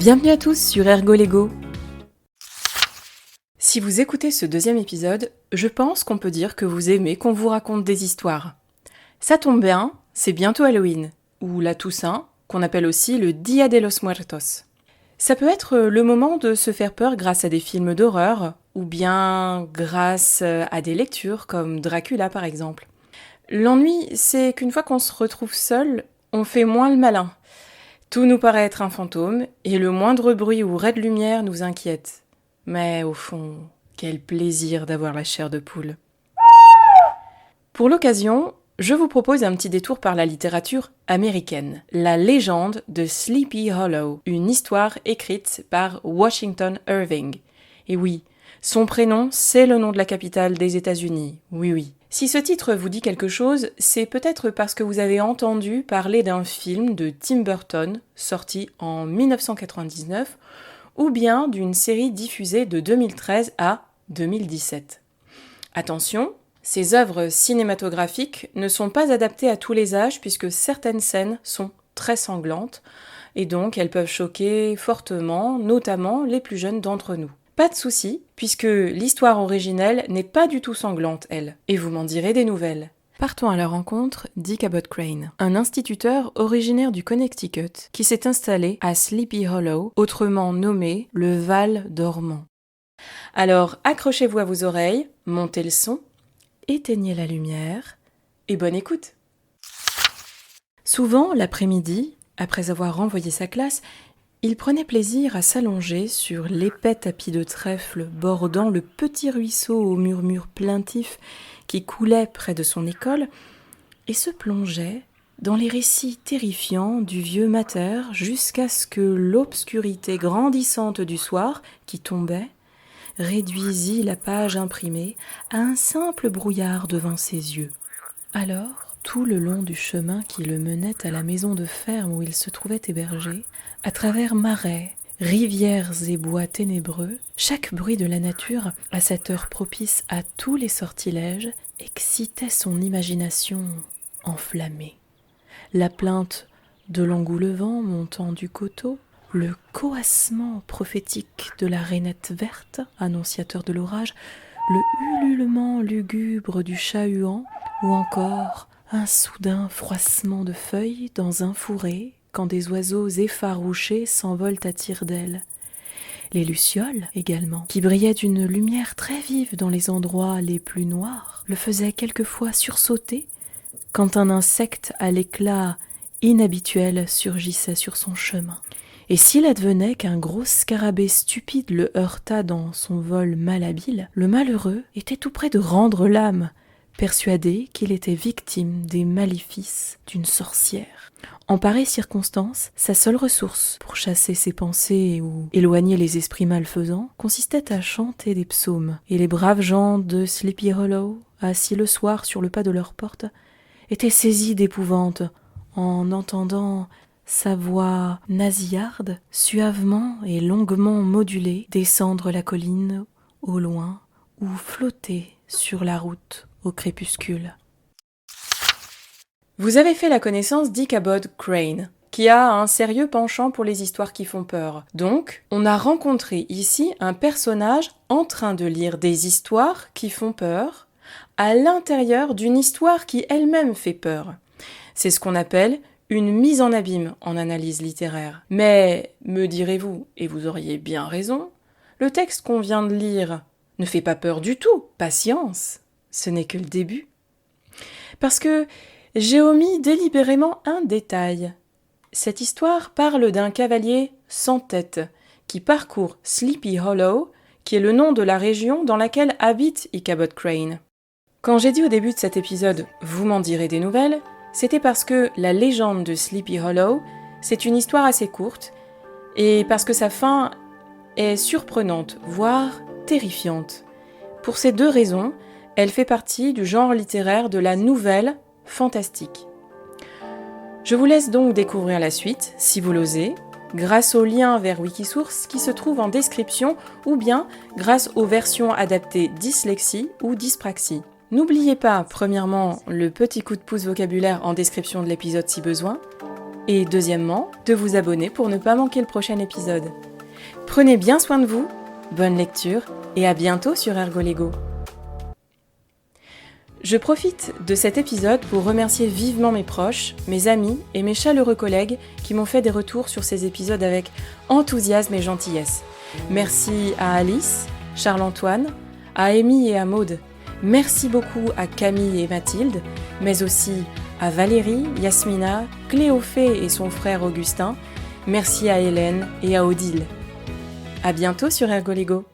Bienvenue à tous sur Ergo Lego. Si vous écoutez ce deuxième épisode, je pense qu'on peut dire que vous aimez qu'on vous raconte des histoires. Ça tombe bien, c'est bientôt Halloween, ou la Toussaint, qu'on appelle aussi le Dia de los Muertos. Ça peut être le moment de se faire peur grâce à des films d'horreur, ou bien grâce à des lectures comme Dracula par exemple. L'ennui, c'est qu'une fois qu'on se retrouve seul, on fait moins le malin. Tout nous paraît être un fantôme, et le moindre bruit ou rai de lumière nous inquiète. Mais au fond, quel plaisir d'avoir la chair de poule. Pour l'occasion, je vous propose un petit détour par la littérature américaine. La légende de Sleepy Hollow, une histoire écrite par Washington Irving. Et oui, son prénom, c'est le nom de la capitale des États-Unis. Oui. Si ce titre vous dit quelque chose, c'est peut-être parce que vous avez entendu parler d'un film de Tim Burton, sorti en 1999, ou bien d'une série diffusée de 2013 à 2017. Attention, ces œuvres cinématographiques ne sont pas adaptées à tous les âges puisque certaines scènes sont très sanglantes et donc elles peuvent choquer fortement, notamment les plus jeunes d'entre nous. Pas de souci, puisque l'histoire originelle n'est pas du tout sanglante, elle, et vous m'en direz des nouvelles. Partons à la rencontre d'Ichabod Crane, un instituteur originaire du Connecticut qui s'est installé à Sleepy Hollow, autrement nommé le Val dormant. Alors accrochez-vous à vos oreilles, montez le son, éteignez la lumière, et bonne écoute. Souvent, l'après-midi, après avoir renvoyé sa classe, il prenait plaisir à s'allonger sur l'épais tapis de trèfle bordant le petit ruisseau au murmure plaintif qui coulait près de son école et se plongeait dans les récits terrifiants du vieux mater jusqu'à ce que l'obscurité grandissante du soir qui tombait réduisit la page imprimée à un simple brouillard devant ses yeux. Alors, tout le long du chemin qui le menait à la maison de ferme où il se trouvait hébergé, à travers marais, rivières et bois ténébreux, chaque bruit de la nature, à cette heure propice à tous les sortilèges, excitait son imagination enflammée. La plainte de l'engoulevent montant du coteau, le coassement prophétique de la rainette verte, annonciateur de l'orage, le ululement lugubre du chat-huant, ou encore un soudain froissement de feuilles dans un fourré quand des oiseaux effarouchés s'envolent à tire-d'aile. Les lucioles également, qui brillaient d'une lumière très vive dans les endroits les plus noirs, le faisaient quelquefois sursauter quand un insecte à l'éclat inhabituel surgissait sur son chemin. Et s'il advenait qu'un gros scarabée stupide le heurtât dans son vol malhabile, le malheureux était tout près de rendre l'âme, persuadé qu'il était victime des maléfices d'une sorcière. En pareille circonstance, sa seule ressource pour chasser ses pensées ou éloigner les esprits malfaisants consistait à chanter des psaumes, et les braves gens de Sleepy Hollow, assis le soir sur le pas de leur porte, étaient saisis d'épouvante en entendant sa voix nasillarde, suavement et longuement modulée, descendre la colline au loin ou flotter sur la route au crépuscule. Vous avez fait la connaissance d'Ichabod Crane, qui a un sérieux penchant pour les histoires qui font peur. Donc, on a rencontré ici un personnage en train de lire des histoires qui font peur à l'intérieur d'une histoire qui elle-même fait peur. C'est ce qu'on appelle une mise en abîme en analyse littéraire. Mais, me direz-vous, et vous auriez bien raison, le texte qu'on vient de lire ne fait pas peur du tout. Patience, ce n'est que le début. Parce que j'ai omis délibérément un détail. Cette histoire parle d'un cavalier sans tête qui parcourt Sleepy Hollow, qui est le nom de la région dans laquelle habite Ichabod Crane. Quand j'ai dit au début de cet épisode « Vous m'en direz des nouvelles », c'était parce que la légende de Sleepy Hollow, c'est une histoire assez courte, et parce que sa fin est surprenante, voire terrifiante. Pour ces deux raisons, elle fait partie du genre littéraire de la nouvelle fantastique. Je vous laisse donc découvrir la suite, si vous l'osez, grâce au lien vers Wikisource qui se trouve en description ou bien grâce aux versions adaptées dyslexie ou dyspraxie. N'oubliez pas, premièrement, le petit coup de pouce vocabulaire en description de l'épisode si besoin, Et deuxièmement, de vous abonner pour ne pas manquer le prochain épisode. Prenez bien soin de vous, bonne lecture et à bientôt sur Ergolego. Je profite de cet épisode pour remercier vivement mes proches, mes amis et mes chaleureux collègues qui m'ont fait des retours sur ces épisodes avec enthousiasme et gentillesse. Merci à Alice, Charles-Antoine, à Amy et à Maude. Merci beaucoup à Camille et Mathilde, mais aussi à Valérie, Yasmina, Cléophée et son frère Augustin. Merci à Hélène et à Odile. À bientôt sur Ergolego.